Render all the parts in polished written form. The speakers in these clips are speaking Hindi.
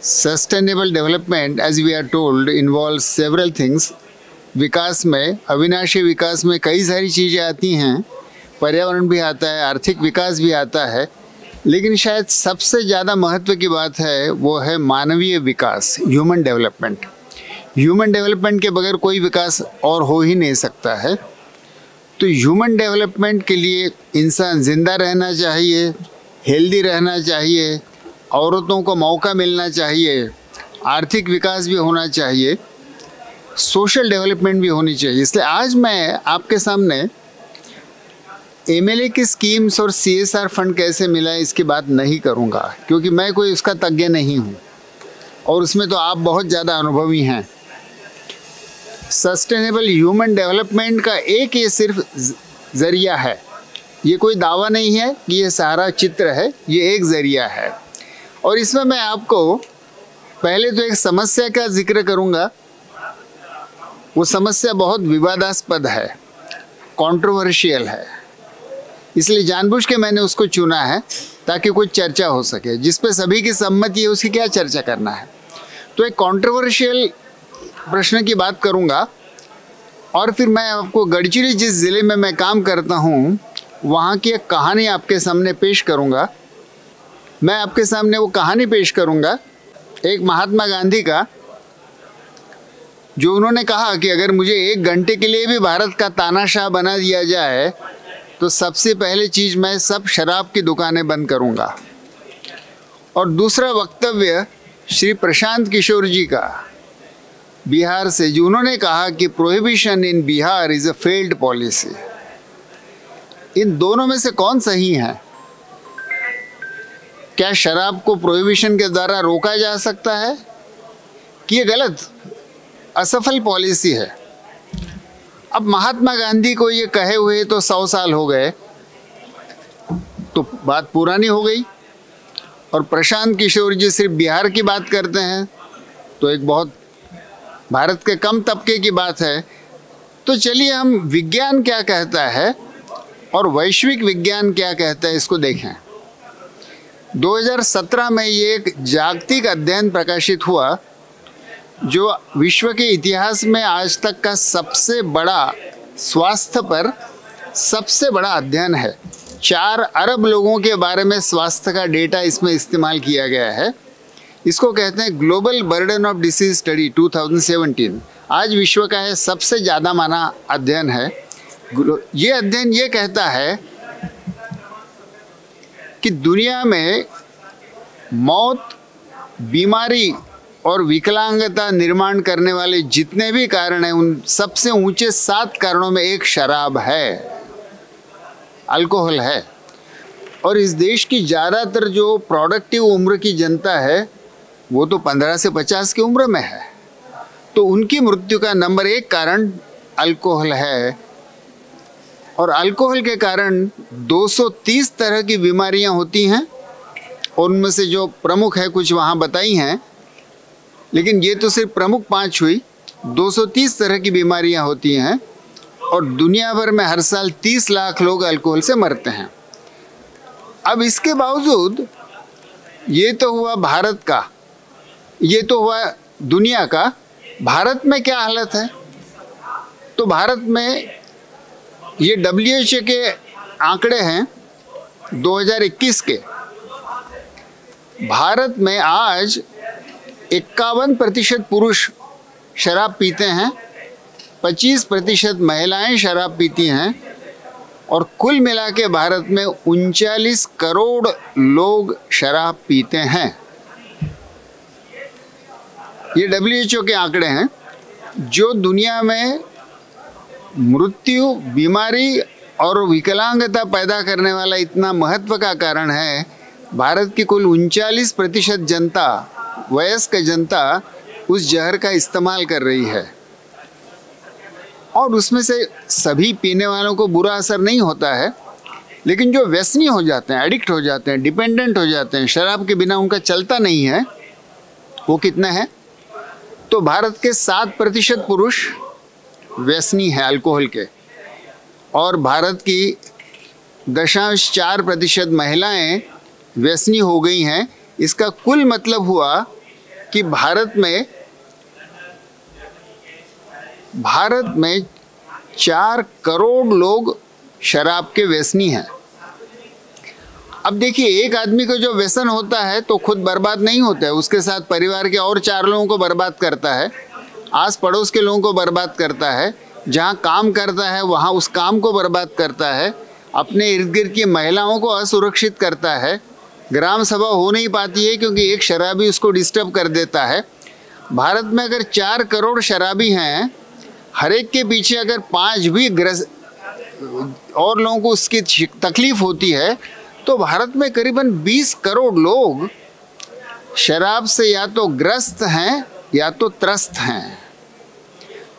Sustainable development as we are told involves several things. विकास में, अविनाशी विकास में कई सारी चीज़ें आती हैं, पर्यावरण भी आता है, आर्थिक विकास भी आता है, लेकिन शायद सबसे ज़्यादा महत्व की बात है वो है मानवीय विकास, ह्यूमन डेवलपमेंट। ह्यूमन डेवलपमेंट के बगैर कोई विकास और हो ही नहीं सकता है। तो ह्यूमन डेवलपमेंट के लिए इंसान जिंदा रहना चाहिए, हेल्दी रहना चाहिए, औरतों को मौका मिलना चाहिए, आर्थिक विकास भी होना चाहिए, सोशल डेवलपमेंट भी होनी चाहिए। इसलिए आज मैं आपके सामने एमएलए की स्कीम्स और सीएसआर फंड कैसे मिला इसकी बात नहीं करूंगा, क्योंकि मैं कोई उसका तज्ञ नहीं हूं और उसमें तो आप बहुत ज़्यादा अनुभवी हैं। सस्टेनेबल ह्यूमन डेवलपमेंट का एक ये सिर्फ ज़रिया है, ये कोई दावा नहीं है कि ये सारा चित्र है, ये एक ज़रिया है। और इसमें मैं आपको पहले तो एक समस्या का जिक्र करूंगा। वो समस्या बहुत विवादास्पद है, कंट्रोवर्शियल है, इसलिए जानबूझ के मैंने उसको चुना है ताकि कुछ चर्चा हो सके। जिस पे सभी की सम्मति है उसकी क्या चर्चा करना है। तो एक कंट्रोवर्शियल प्रश्न की बात करूंगा और फिर मैं आपको गढ़चिली जिस ज़िले में मैं काम करता हूं वहाँ की एक कहानी आपके सामने पेश करूंगा। मैं आपके सामने वो कहानी पेश करूंगा एक महात्मा गांधी का, जो उन्होंने कहा कि अगर मुझे 1 घंटे के लिए भी भारत का तानाशाह बना दिया जाए तो सबसे पहले चीज़ मैं सब शराब की दुकानें बंद करूंगा। और दूसरा वक्तव्य श्री प्रशांत किशोर जी का, बिहार से, जो उन्होंने कहा कि prohibition in Bihar is a failed policy. इन दोनों में से कौन सही है? क्या शराब को प्रोहिबिशन के द्वारा रोका जा सकता है कि ये गलत, असफल पॉलिसी है? अब महात्मा गांधी को ये कहे हुए तो 100 साल हो गए, तो बात पुरानी हो गई। और प्रशांत किशोर जी सिर्फ बिहार की बात करते हैं तो एक बहुत भारत के कम तबके की बात है। तो चलिए हम विज्ञान क्या कहता है और वैश्विक विज्ञान क्या कहता है इसको देखें। 2017 में ये एक जागतिक अध्ययन प्रकाशित हुआ जो विश्व के इतिहास में आज तक का सबसे बड़ा, स्वास्थ्य पर सबसे बड़ा अध्ययन है। 4 अरब लोगों के बारे में स्वास्थ्य का डेटा इसमें इस्तेमाल किया गया है। इसको कहते हैं global burden of disease study 2017। आज विश्व का है सबसे ज़्यादा माना अध्ययन है। ये अध्ययन ये कहता है कि दुनिया में मौत, बीमारी और विकलांगता निर्माण करने वाले जितने भी कारण हैं उन सबसे ऊंचे 7 कारणों में एक शराब है, अल्कोहल है। और इस देश की ज़्यादातर जो प्रोडक्टिव उम्र की जनता है वो तो 15 से 50 की उम्र में है, तो उनकी मृत्यु का नंबर 1 कारण अल्कोहल है। और अल्कोहल के कारण 230 तरह की बीमारियां होती हैं, और उनमें से जो प्रमुख है कुछ वहाँ बताई हैं, लेकिन ये तो सिर्फ प्रमुख 5 हुई। 230 तरह की बीमारियां होती हैं और दुनिया भर में हर साल 30 लाख लोग अल्कोहल से मरते हैं। अब इसके बावजूद ये तो हुआ भारत का, ये तो हुआ दुनिया का। भारत में क्या हालत है? तो भारत में ये WHO के आंकड़े हैं 2021 के। भारत में आज 51% पुरुष शराब पीते हैं, 25% महिलाएं शराब पीती हैं, और कुल मिला के भारत में 39 करोड़ लोग शराब पीते हैं। ये WHO के आंकड़े हैं। जो दुनिया में मृत्यु, बीमारी और विकलांगता पैदा करने वाला इतना महत्व का कारण है, भारत की कुल 39% जनता, वयस्क जनता उस जहर का इस्तेमाल कर रही है। और उसमें से सभी पीने वालों को बुरा असर नहीं होता है, लेकिन जो व्यसनी हो जाते हैं, एडिक्ट हो जाते हैं, डिपेंडेंट हो जाते हैं, शराब के बिना उनका चलता नहीं है, वो कितने हैं? तो भारत के 7% पुरुष व्यसनी है अल्कोहल के, और भारत की 0.4% महिलाएं व्यसनी हो गई हैं। इसका कुल मतलब हुआ कि भारत में 4 करोड़ लोग शराब के व्यसनी हैं। अब देखिए, एक आदमी को जो व्यसन होता है तो खुद बर्बाद नहीं होता है, उसके साथ परिवार के और 4 लोगों को बर्बाद करता है, आस पड़ोस के लोगों को बर्बाद करता है, जहाँ काम करता है वहाँ उस काम को बर्बाद करता है, अपने इर्द गिर्द की महिलाओं को असुरक्षित करता है। ग्राम सभा हो नहीं पाती है क्योंकि एक शराबी उसको डिस्टर्ब कर देता है। भारत में अगर 4 करोड़ शराबी हैं, हर एक के पीछे अगर 5 भी और लोगों को उसकी तकलीफ होती है तो भारत में करीबन 20 करोड़ लोग शराब से या तो ग्रस्त हैं या तो त्रस्त हैं।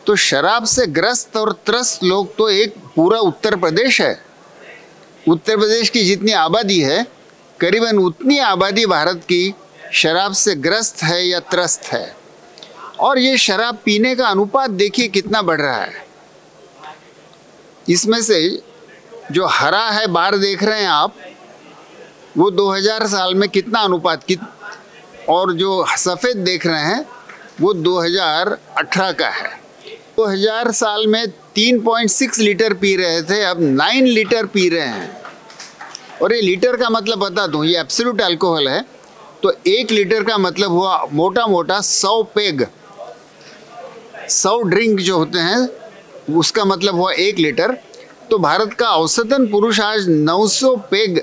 तो शराब से ग्रस्त और त्रस्त लोग तो एक पूरा उत्तर प्रदेश है। उत्तर प्रदेश की जितनी आबादी है, करीबन उतनी आबादी भारत की शराब से ग्रस्त है या त्रस्त है। और ये शराब पीने का अनुपात देखिए कितना बढ़ रहा है। इसमें से जो हरा है बार देख रहे हैं आप, वो 2000 साल में कितना अनुपात और जो सफ़ेद देख रहे हैं वो 2018 का है। 2000 साल में 3.6 लीटर पी रहे थे, अब 9 लीटर पी रहे हैं। और ये लीटर का मतलब बता दूं, ये एब्सोल्यूट अल्कोहल है, तो 1 लीटर का मतलब हुआ मोटा मोटा 100 पेग। 100 ड्रिंक जो होते हैं उसका मतलब हुआ 1 लीटर। तो भारत का औसतन पुरुष आज 900 पेग,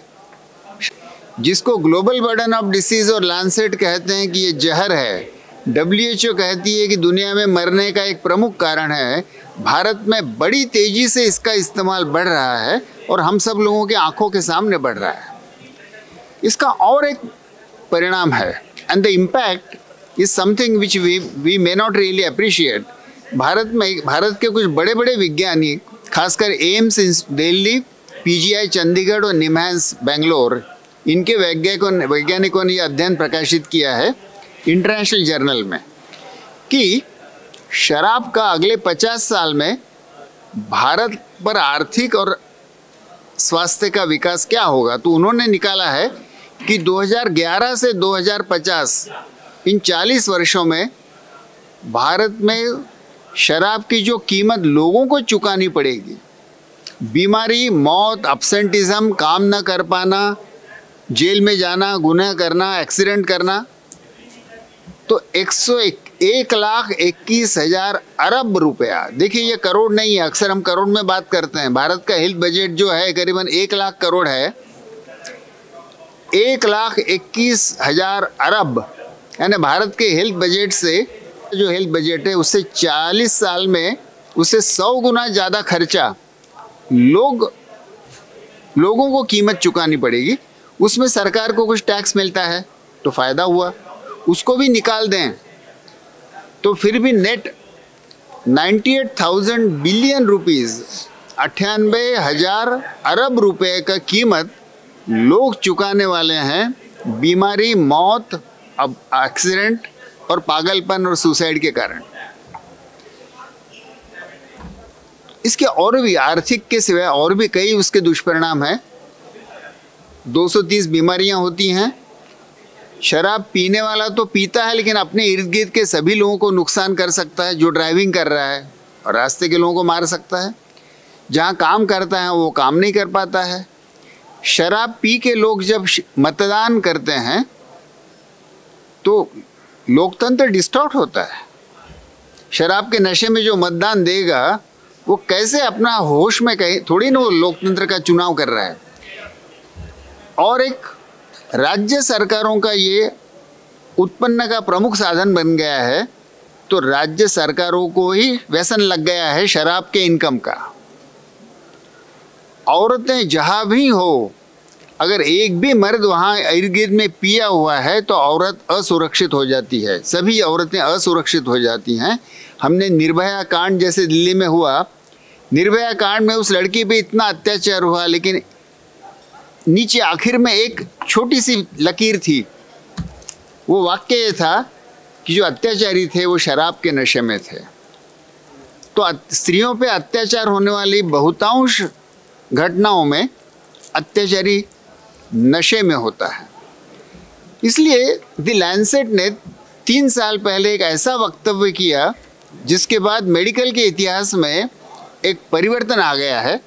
जिसको ग्लोबल बर्डन ऑफ डिसीज और लैंसेट कहते हैं कि ये जहर है, WHO कहती है कि दुनिया में मरने का एक प्रमुख कारण है, भारत में बड़ी तेजी से इसका इस्तेमाल बढ़ रहा है और हम सब लोगों के आंखों के सामने बढ़ रहा है। इसका और एक परिणाम है, and the impact is something which we may not really appreciate. Bharat के कुछ बड़े बड़े वैज्ञानिक, खासकर एम्स दिल्ली, PGI चंडीगढ़ और निम्हांस बेंगलोर, इनके वैज्ञानिकों ने यह अध्ययन प्रकाशित किया है इंटरनेशनल जर्नल में कि शराब का अगले 50 साल में भारत पर आर्थिक और स्वास्थ्य का विकास क्या होगा। तो उन्होंने निकाला है कि 2011 से 2050 इन 40 वर्षों में भारत में शराब की जो कीमत लोगों को चुकानी पड़ेगी, बीमारी, मौत, अब्सेंटिज्म, काम न कर पाना, जेल में जाना, गुनाह करना, एक्सीडेंट करना, तो 1,21,000 अरब रुपया। देखिए, ये करोड़ नहीं है, अक्सर हम करोड़ में बात करते हैं। भारत का हेल्थ बजट जो है करीबन 1 लाख करोड़ है। 1,21,000 अरब, यानी भारत के हेल्थ बजट से, जो हेल्थ बजट है उससे 40 साल में उससे 100 गुना ज़्यादा खर्चा लोगों को कीमत चुकानी पड़ेगी। उसमें सरकार को कुछ टैक्स मिलता है तो फ़ायदा हुआ, उसको भी निकाल दें तो फिर भी नेट 98,000 बिलियन रुपीज़, 98,000 अरब रुपए का कीमत लोग चुकाने वाले हैं बीमारी, मौत, अब एक्सीडेंट और पागलपन और सुसाइड के कारण। इसके और भी आर्थिक के सिवाय और भी कई उसके दुष्परिणाम हैं। 230 बीमारियां होती हैं। शराब पीने वाला तो पीता है, लेकिन अपने इर्द गिर्द के सभी लोगों को नुकसान कर सकता है। जो ड्राइविंग कर रहा है और रास्ते के लोगों को मार सकता है, जहाँ काम करता है वो काम नहीं कर पाता है। शराब पी के लोग जब मतदान करते हैं तो लोकतंत्र डिस्टॉर्ट होता है। शराब के नशे में जो मतदान देगा वो कैसे अपना होश में, कहीं थोड़ी ना वो लोकतंत्र का चुनाव कर रहा है। और एक राज्य सरकारों का ये उत्पन्न का प्रमुख साधन बन गया है, तो राज्य सरकारों को ही व्यसन लग गया है शराब के इनकम का। औरतें जहाँ भी हो, अगर एक भी मर्द वहाँ इर्द गिर्द में पिया हुआ है तो औरत असुरक्षित हो जाती है, सभी औरतें असुरक्षित हो जाती हैं। हमने निर्भया कांड जैसे दिल्ली में हुआ, निर्भया कांड में उस लड़की पे इतना अत्याचार हुआ, लेकिन नीचे आखिर में एक छोटी सी लकीर थी। वो वाक्य ये था कि जो अत्याचारी थे वो शराब के नशे में थे। तो स्त्रियों पे अत्याचार होने वाली बहुतांश घटनाओं में अत्याचारी नशे में होता है। इसलिए द लैंसेट ने 3 साल पहले एक ऐसा वक्तव्य किया जिसके बाद मेडिकल के इतिहास में एक परिवर्तन आ गया है।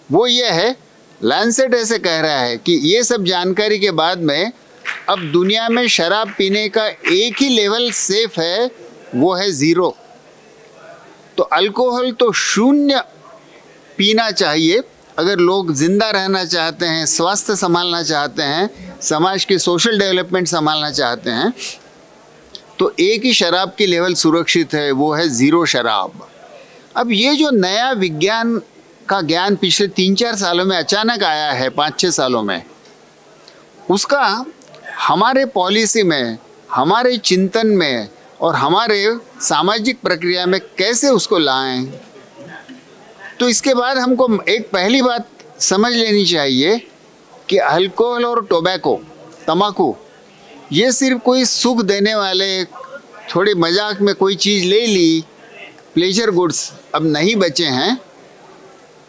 वो ये है, लैंसेट ऐसे कह रहा है कि ये सब जानकारी के बाद में अब दुनिया में शराब पीने का एक ही लेवल सेफ है, वो है 0। तो अल्कोहल तो 0 पीना चाहिए अगर लोग जिंदा रहना चाहते हैं, स्वास्थ्य संभालना चाहते हैं, समाज की सोशल डेवलपमेंट संभालना चाहते हैं। तो एक ही शराब की लेवल सुरक्षित है, वो है 0 शराब। अब ये जो नया विज्ञान का ज्ञान पिछले 3-4 सालों में अचानक आया है, 5-6 सालों में, उसका हमारे पॉलिसी में, हमारे चिंतन में और हमारे सामाजिक प्रक्रिया में कैसे उसको लाएं। तो इसके बाद हमको एक पहली बात समझ लेनी चाहिए कि अल्कोहल और टोबैको, तंबाकू, ये सिर्फ कोई सुख देने वाले, थोड़े मजाक में कोई चीज़ ले ली, प्लेजर गुड्स अब नहीं बचे हैं।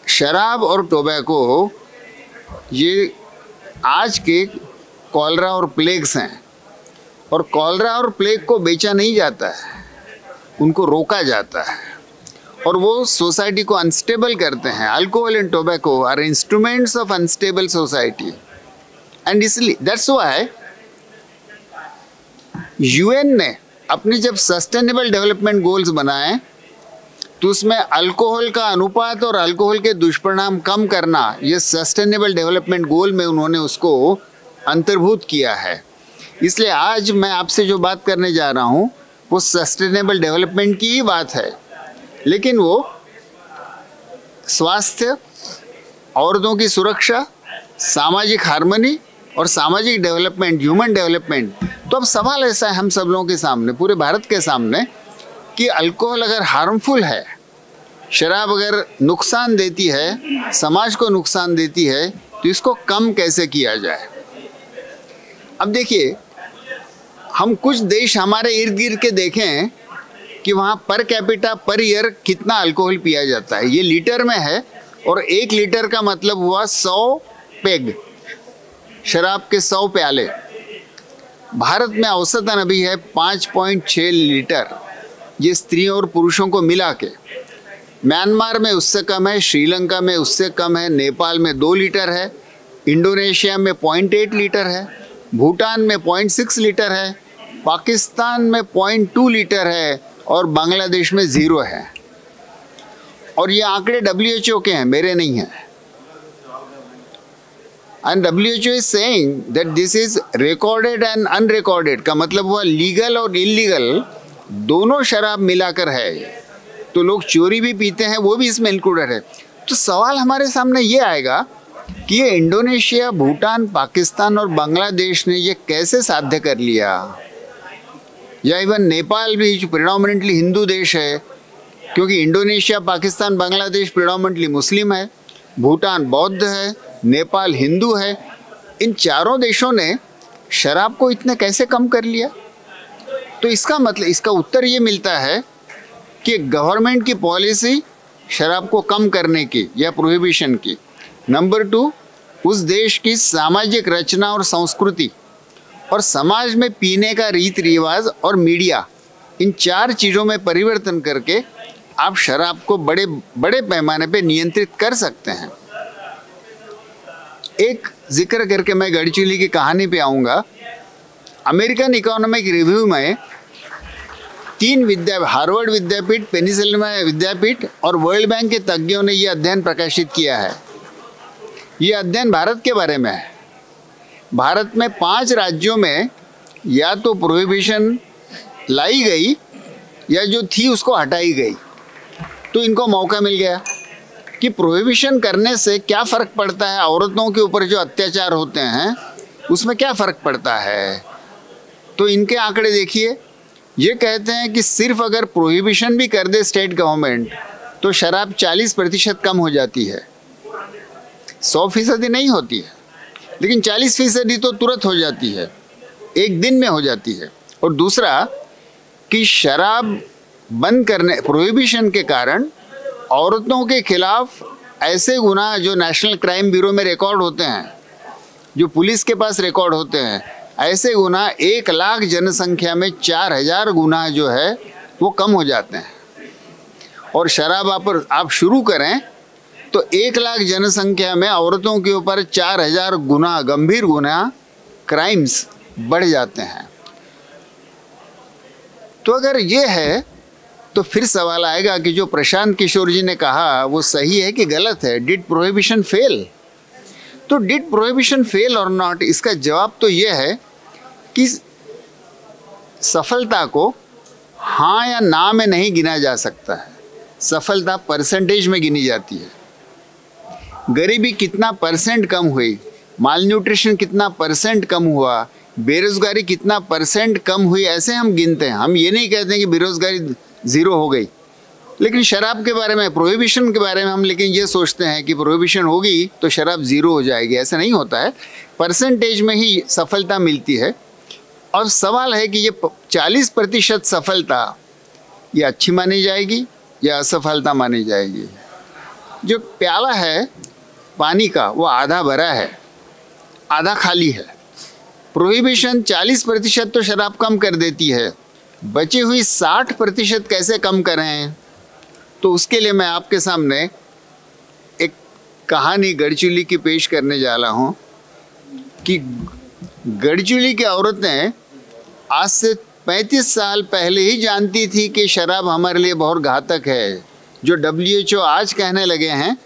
शराब और टोबैको ये आज के कॉलरा और प्लेग्स हैं, और कॉलरा और प्लेग को बेचा नहीं जाता है, उनको रोका जाता है, और वो सोसाइटी को अनस्टेबल करते हैं। Alcohol and tobacco are instruments of unstable society, and इसलिए दैट्स व्हाई यूएन ने अपने जब सस्टेनेबल डेवलपमेंट गोल्स बनाए तो उसमें अल्कोहल का अनुपात और अल्कोहल के दुष्परिणाम कम करना, ये सस्टेनेबल डेवलपमेंट गोल में उन्होंने उसको अंतर्भूत किया है। इसलिए आज मैं आपसे जो बात करने जा रहा हूँ वो सस्टेनेबल डेवलपमेंट की ही बात है, लेकिन वो स्वास्थ्य, औरतों की सुरक्षा, सामाजिक हार्मनी और सामाजिक डेवलपमेंट, ह्यूमन डेवलपमेंट। तो अब सवाल ऐसा है हम सब लोगों के सामने, पूरे भारत के सामने, कि अल्कोहल अगर हार्मफुल है, शराब अगर नुकसान देती है, समाज को नुकसान देती है, तो इसको कम कैसे किया जाए। अब देखिए, हम कुछ देश हमारे इर्द गिर्द के देखें कि वहाँ पर कैपिटा पर ईयर कितना अल्कोहल पिया जाता है। ये लीटर में है, और 1 लीटर का मतलब हुआ 100 पेग, शराब के 100 प्याले। भारत में औसतन अभी है 5.6 लीटर, ये स्त्रियों और पुरुषों को मिला के। म्यांमार में उससे कम है, श्रीलंका में उससे कम है, नेपाल में 2 लीटर है, इंडोनेशिया में 0.8 लीटर है, भूटान में 0.6 लीटर है, पाकिस्तान में 0.2 लीटर है, और बांग्लादेश में 0 है। और ये आंकड़े WHO के हैं, मेरे नहीं हैं। And WHO is saying that this is recorded and unrecorded, का मतलब हुआ लीगल और इलीगल दोनों शराब मिलाकर है। तो लोग चोरी भी पीते हैं, वो भी इसमें इंक्लूडेड है। तो सवाल हमारे सामने ये आएगा कि ये इंडोनेशिया, भूटान, पाकिस्तान और बांग्लादेश ने ये कैसे साध्य कर लिया, या इवन नेपाल भी जो प्रिडोमिनेंटली हिंदू देश है, क्योंकि इंडोनेशिया, पाकिस्तान, बांग्लादेश प्रिडोमिनेंटली मुस्लिम है, भूटान बौद्ध है, नेपाल हिंदू है, इन चारों देशों ने शराब को इतने कैसे कम कर लिया। तो इसका मतलब, इसका उत्तर ये मिलता है कि गवर्नमेंट की पॉलिसी शराब को कम करने की या प्रोहिबिशन की, नंबर 2 उस देश की सामाजिक रचना और संस्कृति, और समाज में पीने का रीति रिवाज और मीडिया, इन 4 चीज़ों में परिवर्तन करके आप शराब को बड़े बड़े पैमाने पे नियंत्रित कर सकते हैं। एक जिक्र करके मैं गढ़चिली की कहानी पे आऊँगा। अमेरिकन इकोनॉमिक रिव्यू में 3 हार्वर्ड विद्यापीठ, पेनिसिल्वेनिया विद्यापीठ और वर्ल्ड बैंक के तज्ञों ने ये अध्ययन प्रकाशित किया है। ये अध्ययन भारत के बारे में है। भारत में 5 राज्यों में या तो प्रोहिबिशन लाई गई या जो थी उसको हटाई गई। तो इनको मौका मिल गया कि प्रोहिबिशन करने से क्या फ़र्क पड़ता है, औरतों के ऊपर जो अत्याचार होते हैं उसमें क्या फ़र्क पड़ता है। तो इनके आंकड़े देखिए, ये कहते हैं कि सिर्फ अगर प्रोहिबिशन भी कर दे स्टेट गवर्नमेंट तो शराब 40% कम हो जाती है। 100% नहीं होती है, लेकिन 40% तो तुरंत हो जाती है, एक दिन में हो जाती है। और दूसरा कि शराब बंद करने, प्रोहिबिशन के कारण औरतों के खिलाफ ऐसे गुनाह जो नेशनल क्राइम ब्यूरो में रिकॉर्ड होते हैं, जो पुलिस के पास रिकॉर्ड होते हैं, ऐसे गुनाह 1 लाख जनसंख्या में 4000 गुनाह जो है वो कम हो जाते हैं। और शराब आप शुरू करें तो 1 लाख जनसंख्या में औरतों के ऊपर 4000 गुनाह, गंभीर गुनाह, क्राइम्स बढ़ जाते हैं। तो अगर ये है तो फिर सवाल आएगा कि जो प्रशांत किशोर जी ने कहा वो सही है कि गलत है। Did prohibition fail? तो डिड प्रोहिबिशन फेल और नॉट, इसका जवाब तो ये है कि सफलता को हाँ या ना में नहीं गिना जा सकता है। सफलता परसेंटेज में गिनी जाती है। गरीबी कितना परसेंट कम हुई, मालन्यूट्रिशन कितना परसेंट कम हुआ, बेरोजगारी कितना परसेंट कम हुई, ऐसे हम गिनते हैं। हम ये नहीं कहते हैं कि बेरोजगारी 0 हो गई। लेकिन शराब के बारे में, प्रोहिबिशन के बारे में हम लेकिन ये सोचते हैं कि प्रोहिबिशन होगी तो शराब 0 हो जाएगी। ऐसा नहीं होता है, परसेंटेज में ही सफलता मिलती है। और सवाल है कि ये 40% सफलता ये अच्छी मानी जाएगी या असफलता मानी जाएगी। जो प्याला है पानी का वो आधा भरा है, आधा खाली है। प्रोहिबिशन 40% तो शराब कम कर देती है, बची हुई 60% कैसे कम करें? तो उसके लिए मैं आपके सामने एक कहानी गढ़चिली की पेश करने जा रहा हूँ कि गढ़चिली की औरतें आज से 35 साल पहले ही जानती थी कि शराब हमारे लिए बहुत घातक है। जो WHO आज कहने लगे हैं,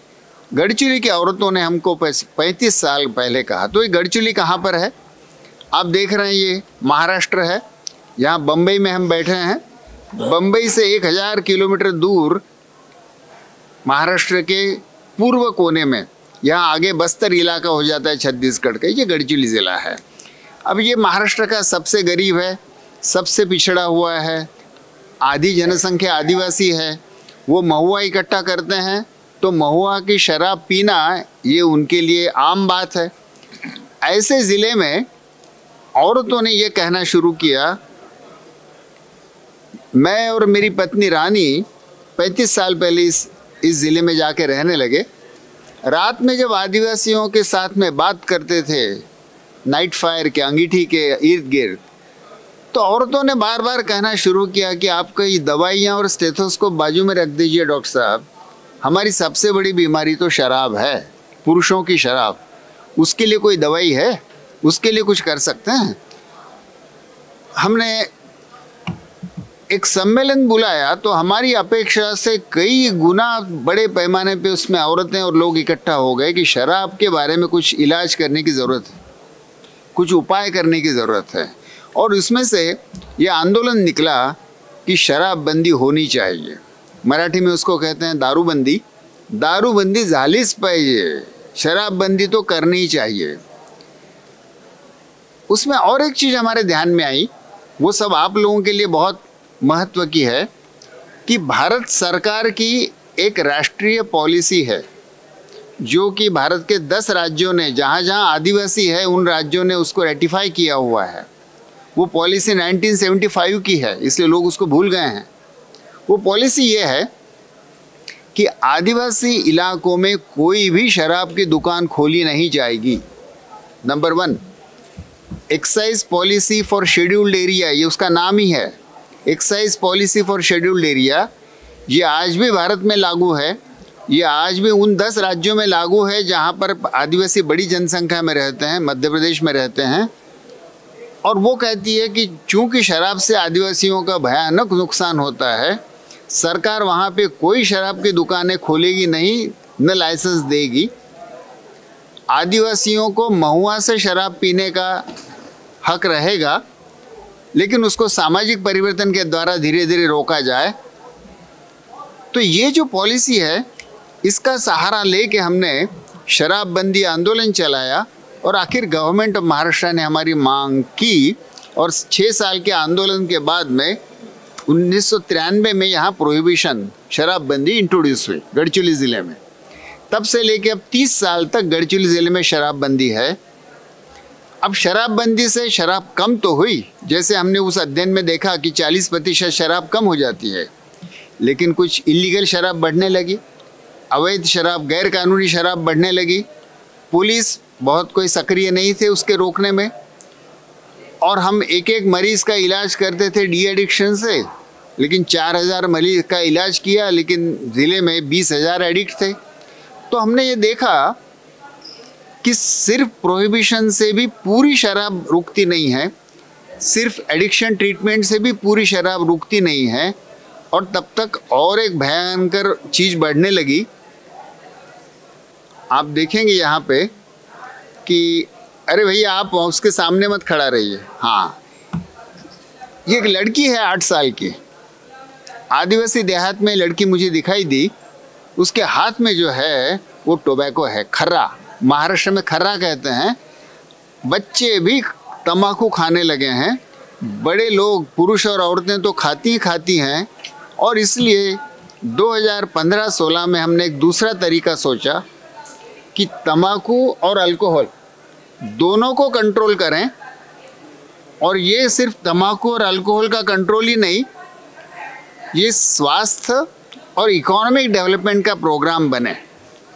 गढ़चिली की औरतों ने हमको 35 साल पहले कहा। तो ये गढ़चिली कहाँ पर है? आप देख रहे हैं ये महाराष्ट्र है। यहाँ बम्बई में हम बैठे हैं। बम्बई से 1000 किलोमीटर दूर महाराष्ट्र के पूर्व कोने में, यहाँ आगे बस्तर इलाका हो जाता है छत्तीसगढ़ का, ये गढ़चिली ज़िला है। अब ये महाराष्ट्र का सबसे गरीब है, सबसे पिछड़ा हुआ है, आधी जनसंख्या आदिवासी है। वो महुआ इकट्ठा करते हैं तो महुआ की शराब पीना ये उनके लिए आम बात है। ऐसे ज़िले में औरतों ने ये कहना शुरू किया, मैं और मेरी पत्नी रानी 35 साल पहले इस ज़िले में जाके रहने लगे। रात में जब आदिवासियों के साथ में बात करते थे नाइट फायर के अंगीठी के इर्द गिर्द, तो औरतों ने बार बार कहना शुरू किया कि आपका ये दवाइयाँ और स्टेथोस्कोप बाजू में रख दीजिए डॉक्टर साहब, हमारी सबसे बड़ी बीमारी तो शराब है, पुरुषों की शराब। उसके लिए कोई दवाई है? उसके लिए कुछ कर सकते हैं? हमने एक सम्मेलन बुलाया तो हमारी अपेक्षा से कई गुना बड़े पैमाने पे उसमें औरतें और लोग इकट्ठा हो गए कि शराब के बारे में कुछ इलाज करने की ज़रूरत है, कुछ उपाय करने की ज़रूरत है। और उसमें से ये आंदोलन निकला कि शराबबंदी होनी चाहिए। मराठी में उसको कहते हैं दारूबंदी। दारूबंदी झालीच पाहिजे, शराबबंदी तो करनी ही चाहिए। उसमें और एक चीज़ हमारे ध्यान में आई, वो सब आप लोगों के लिए बहुत महत्व की है कि भारत सरकार की एक राष्ट्रीय पॉलिसी है जो कि भारत के 10 राज्यों ने, जहाँ जहाँ आदिवासी है उन राज्यों ने उसको रेटिफाई किया हुआ है। वो पॉलिसी 1975 की है, इसलिए लोग उसको भूल गए हैं। वो पॉलिसी ये है कि आदिवासी इलाकों में कोई भी शराब की दुकान खोली नहीं जाएगी। Number 1, excise policy for scheduled area, ये उसका नाम ही है, excise policy for scheduled area. ये आज भी भारत में लागू है। ये आज भी उन 10 राज्यों में लागू है जहाँ पर आदिवासी बड़ी जनसंख्या में रहते हैं, मध्य प्रदेश में रहते हैं। और वो कहती है कि चूँकि शराब से आदिवासियों का भयानक नुकसान होता है, सरकार वहाँ पे कोई शराब की दुकानें खोलेगी नहीं, न लाइसेंस देगी। आदिवासियों को महुआ से शराब पीने का हक रहेगा, लेकिन उसको सामाजिक परिवर्तन के द्वारा धीरे धीरे रोका जाए। तो ये जो पॉलिसी है, इसका सहारा लेके हमने शराबबंदी आंदोलन चलाया और आखिर गवर्नमेंट ऑफ महाराष्ट्र ने हमारी मांग की और 6 साल के आंदोलन के बाद में 1993 में यहाँ प्रोहिबिशन, शराबबंदी इंट्रोड्यूस हुई गढ़चिली ज़िले में। तब से लेके अब 30 साल तक गढ़चिली ज़िले में शराबबंदी है। अब शराबबंदी से शराब कम तो हुई, जैसे हमने उस अध्ययन में देखा कि 40% शराब कम हो जाती है, लेकिन कुछ इलीगल शराब बढ़ने लगी, अवैध शराब, गैर कानूनी शराब बढ़ने लगी। पुलिस बहुत कोई सक्रिय नहीं थे उसके रोकने में। और हम एक एक मरीज़ का इलाज करते थे डी एडिक्शन से, लेकिन 4000 मरीज का इलाज किया, लेकिन ज़िले में 20,000 एडिक्ट थे। तो हमने ये देखा कि सिर्फ प्रोहिबिशन से भी पूरी शराब रुकती नहीं है, सिर्फ एडिक्शन ट्रीटमेंट से भी पूरी शराब रुकती नहीं है, और तब तक और एक भयंकर चीज़ बढ़ने लगी। आप देखेंगे यहाँ पे कि अरे भैया आप उसके सामने मत खड़ा रहिए। हाँ, ये एक लड़की है 8 साल की, आदिवासी देहात में लड़की मुझे दिखाई दी। उसके हाथ में जो है वो टोबैको है, खर्रा, महाराष्ट्र में खर्रा कहते हैं। बच्चे भी तंबाकू खाने लगे हैं, बड़े लोग, पुरुष और औरतें तो खाती ही खाती हैं। और इसलिए 2015-16 में हमने एक दूसरा तरीका सोचा कि तंबाकू और अल्कोहल दोनों को कंट्रोल करें। और ये सिर्फ तंबाकू और अल्कोहल का कंट्रोल ही नहीं, ये स्वास्थ्य और इकोनॉमिक डेवलपमेंट का प्रोग्राम बने।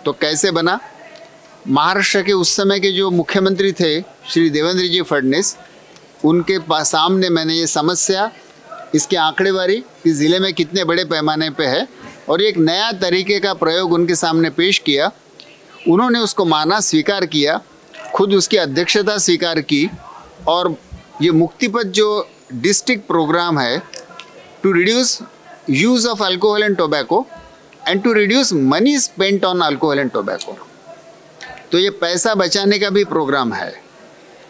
तो कैसे बना? महाराष्ट्र के उस समय के जो मुख्यमंत्री थे श्री देवेंद्र जी फडणवीस, उनके सामने मैंने ये समस्या, इसके आंकड़ेवारी, इस ज़िले में कितने बड़े पैमाने पे है, और एक नया तरीके का प्रयोग उनके सामने पेश किया। उन्होंने उसको माना, स्वीकार किया, खुद उसकी अध्यक्षता स्वीकार की। और ये मुक्तिपथ जो डिस्ट्रिक्ट प्रोग्राम है to reduce use of alcohol and tobacco and to reduce money spent on alcohol and tobacco, तो ये पैसा बचाने का भी प्रोग्राम है।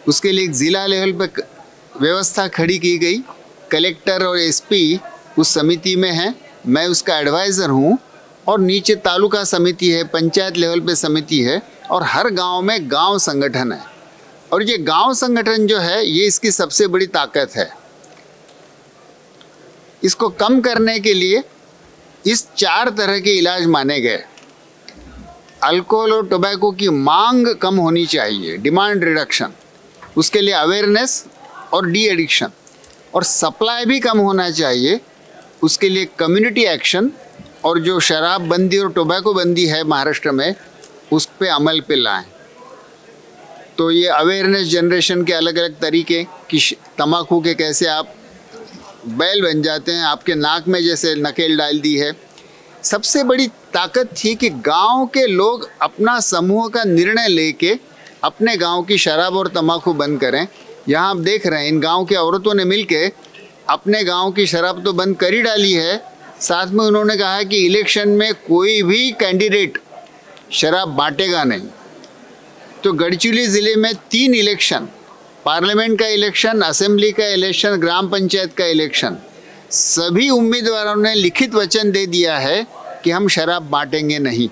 उसके लिए एक ज़िला लेवल पर व्यवस्था खड़ी की गई। कलेक्टर और एसपी उस समिति में हैं, मैं उसका एडवाइज़र हूँ, और नीचे तालुका समिति है, पंचायत लेवल पे समिति है, और हर गांव में गांव संगठन है। और ये गांव संगठन जो है, ये इसकी सबसे बड़ी ताकत है। इसको कम करने के लिए इस 4 तरह के इलाज माने गए। अल्कोहल और टोबैको की मांग कम होनी चाहिए, डिमांड रिडक्शन, उसके लिए अवेयरनेस और डी एडिक्शन, और सप्लाई भी कम होना चाहिए, उसके लिए कम्युनिटी एक्शन, और जो शराब बंदी और टोबैको बंदी है महाराष्ट्र में, उस पे अमल पे लाएं। तो ये अवेयरनेस जनरेशन के अलग अलग तरीके कि तंबाकू के कैसे आप बैल बन जाते हैं, आपके नाक में जैसे नकेल डाल दी है। सबसे बड़ी ताकत थी कि गांव के लोग अपना समूह का निर्णय लेके अपने गांव की शराब और तंबाकू बंद करें। यहाँ आप देख रहे हैं, इन गांव की औरतों ने मिलके अपने गांव की शराब तो बंद कर ही डाली है, साथ में उन्होंने कहा है कि इलेक्शन में कोई भी कैंडिडेट शराब बांटेगा नहीं। तो गढ़चिरौली ज़िले में 3 इलेक्शन, पार्लियामेंट का इलेक्शन, असेंबली का इलेक्शन, ग्राम पंचायत का इलेक्शन, सभी उम्मीदवारों ने लिखित वचन दे दिया है कि हम शराब बांटेंगे नहीं।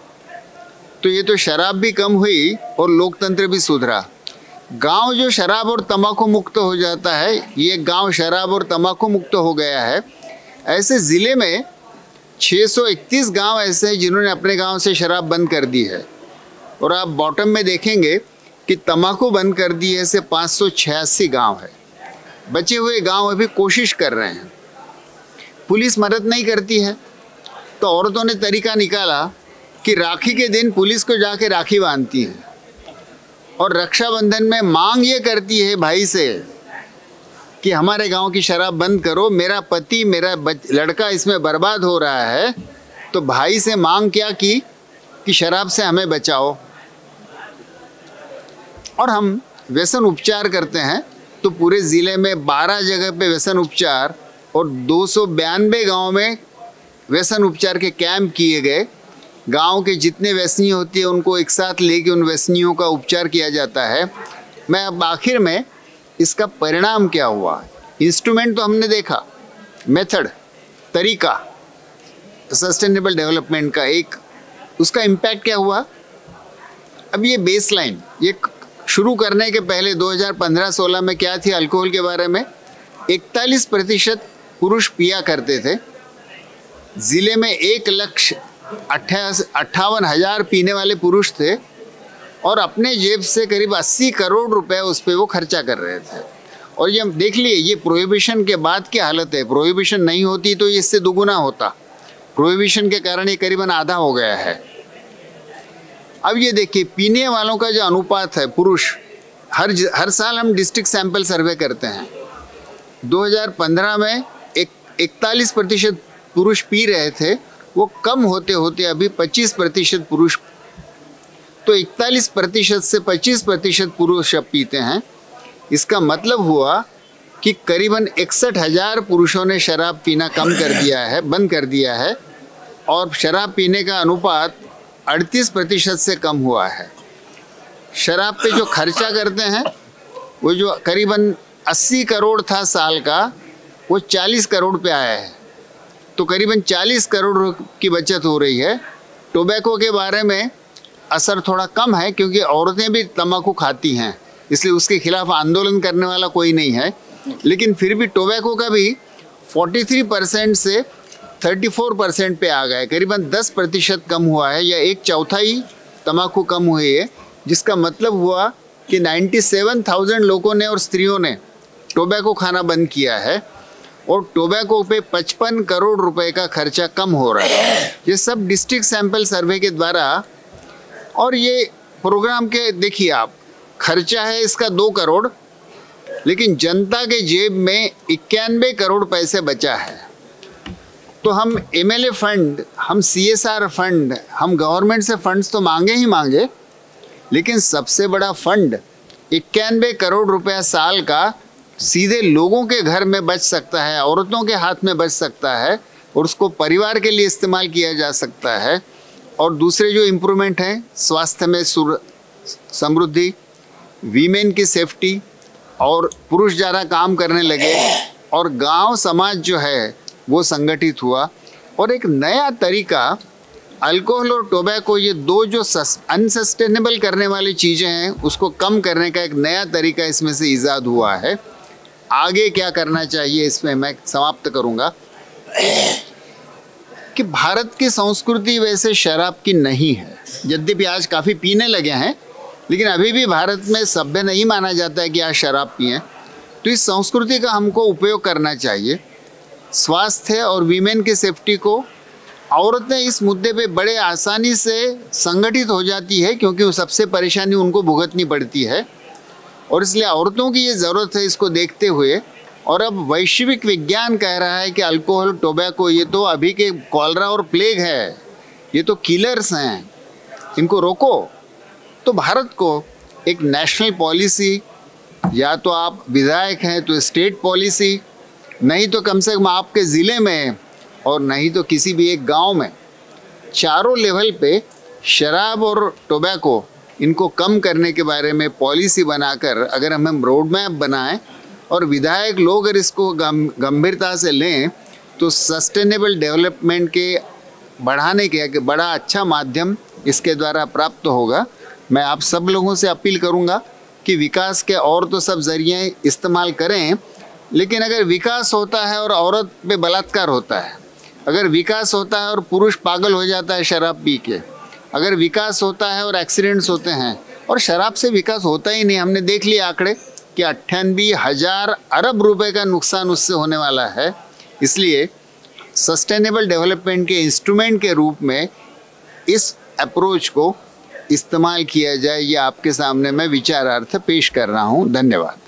तो ये तो शराब भी कम हुई और लोकतंत्र भी सुधरा। गांव जो शराब और तंबाकू मुक्त हो जाता है, ये गांव शराब और तंबाकू मुक्त हो गया है। ऐसे ज़िले में 631 गांव ऐसे हैं जिन्होंने अपने गांव से शराब बंद कर दी है। और आप बॉटम में देखेंगे कि तंबाकू बंद कर दी है से 586 गांव है। बचे हुए गांव अभी कोशिश कर रहे हैं, पुलिस मदद नहीं करती है। तो औरतों ने तरीका निकाला कि राखी के दिन पुलिस को जाके राखी बांधती हैं, और रक्षाबंधन में मांग ये करती है भाई से कि हमारे गांव की शराब बंद करो, मेरा पति, मेरा लड़का इसमें बर्बाद हो रहा है। तो भाई से मांग क्या की कि शराब से हमें बचाओ। और हम व्यसन उपचार करते हैं, तो पूरे ज़िले में 12 जगह पे व्यसन उपचार और 292 गाँव में व्यसन उपचार के कैंप किए गए। गांव के जितने व्यसनी होती है उनको एक साथ लेके उन व्यसनियों का उपचार किया जाता है। मैं अब आखिर में इसका परिणाम क्या हुआ, इंस्ट्रूमेंट तो हमने देखा, मेथड, तरीका, सस्टेनेबल डेवलपमेंट का एक, उसका इम्पैक्ट क्या हुआ। अब ये बेसलाइन, ये शुरू करने के पहले 2015-16 में क्या थी अल्कोहल के बारे में, 41% पुरुष पिया करते थे। ज़िले में 1,58,000 पीने वाले पुरुष थे, और अपने जेब से करीब 80 करोड़ रुपए उस पर वो खर्चा कर रहे थे। और ये देख लिए, ये प्रोहिबिशन के बाद की हालत है। प्रोहिबिशन नहीं होती तो इससे दुगुना होता, प्रोहिबिशन के कारण ये करीबन आधा हो गया है। अब ये देखिए, पीने वालों का जो अनुपात है पुरुष हर साल हम डिस्ट्रिक्ट सैंपल सर्वे करते हैं। 2015 में 41% पुरुष पी रहे थे, वो कम होते होते अभी 25% पुरुष, तो 41% से 25% पुरुष अब पीते हैं। इसका मतलब हुआ कि करीबन 61,000 पुरुषों ने शराब पीना कम कर दिया है, बंद कर दिया है, और शराब पीने का अनुपात 38% से कम हुआ है। शराब पे जो खर्चा करते हैं वो जो करीबन 80 करोड़ था साल का, वो 40 करोड़ पे आया है, तो करीबन 40 करोड़ की बचत हो रही है। टोबैको के बारे में असर थोड़ा कम है क्योंकि औरतें भी तंबाकू खाती हैं, इसलिए उसके खिलाफ आंदोलन करने वाला कोई नहीं है, लेकिन फिर भी टोबैको का भी 43% से 34% पे आ गए, करीबन 10% कम हुआ है, या 1/4 तंबाकू कम हुई है, जिसका मतलब हुआ कि 97,000 लोगों ने और स्त्रियों ने टोबैको खाना बंद किया है, और टोबैको पे 55 करोड़ रुपए का खर्चा कम हो रहा है। ये सब डिस्ट्रिक्ट सैंपल सर्वे के द्वारा, और ये प्रोग्राम के देखिए आप, खर्चा है इसका 2 करोड़, लेकिन जनता के जेब में 91 करोड़ पैसे बचा है। तो हम MLA फंड, हम CSR फंड, हम गवर्नमेंट से फंड्स तो मांगे ही मांगे, लेकिन सबसे बड़ा फंड 91 करोड़ रुपया साल का सीधे लोगों के घर में बच सकता है, औरतों के हाथ में बच सकता है, और उसको परिवार के लिए इस्तेमाल किया जा सकता है। और दूसरे जो इम्प्रूवमेंट हैं, स्वास्थ्य में समृद्धि, वीमेन की सेफ्टी, और पुरुष ज़्यादा काम करने लगे, और गांव समाज जो है वो संगठित हुआ, और एक नया तरीका, अल्कोहल और टोबैको, ये दो जो अनसस्टेनेबल करने वाली चीज़ें हैं, उसको कम करने का एक नया तरीका इसमें से ईजाद हुआ है। आगे क्या करना चाहिए इसमें मैं समाप्त करूंगा कि भारत की संस्कृति वैसे शराब की नहीं है, यद्यपि आज काफ़ी पीने लगे हैं, लेकिन अभी भी भारत में सभ्य नहीं माना जाता है कि आज शराब पिएं। तो इस संस्कृति का हमको उपयोग करना चाहिए। स्वास्थ्य और वीमेन की सेफ्टी को, औरतें इस मुद्दे पे बड़े आसानी से संगठित हो जाती है क्योंकि वो सबसे परेशानी उनको भुगतनी पड़ती है, और इसलिए औरतों की ये ज़रूरत है इसको देखते हुए। और अब वैश्विक विज्ञान कह रहा है कि अल्कोहल, टोबैको, ये तो अभी के कॉलरा और प्लेग है, ये तो किलर्स हैं, इनको रोको। तो भारत को एक नेशनल पॉलिसी, या तो आप विधायक हैं तो स्टेट पॉलिसी, नहीं तो कम से कम आपके ज़िले में, और नहीं तो किसी भी एक गांव में, चारों लेवल पे शराब और टोबैको इनको कम करने के बारे में पॉलिसी बनाकर अगर हम रोड मैप बनाएं और विधायक लोग अगर इसको गंभीरता से लें, तो सस्टेनेबल डेवलपमेंट के बढ़ाने के बड़ा अच्छा माध्यम इसके द्वारा प्राप्त होगा। मैं आप सब लोगों से अपील करूंगा कि विकास के और तो सब जरिए इस्तेमाल करें, लेकिन अगर विकास होता है और औरत पे बलात्कार होता है, अगर विकास होता है और पुरुष पागल हो जाता है शराब पी के, अगर विकास होता है और एक्सीडेंट्स होते हैं, और शराब से विकास होता ही नहीं, हमने देख लिया आंकड़े कि 98,000 अरब रुपए का नुकसान उससे होने वाला है। इसलिए सस्टेनेबल डेवलपमेंट के इंस्ट्रूमेंट के रूप में इस अप्रोच को इस्तेमाल किया जाए, ये आपके सामने मैं विचारार्थ पेश कर रहा हूँ। धन्यवाद।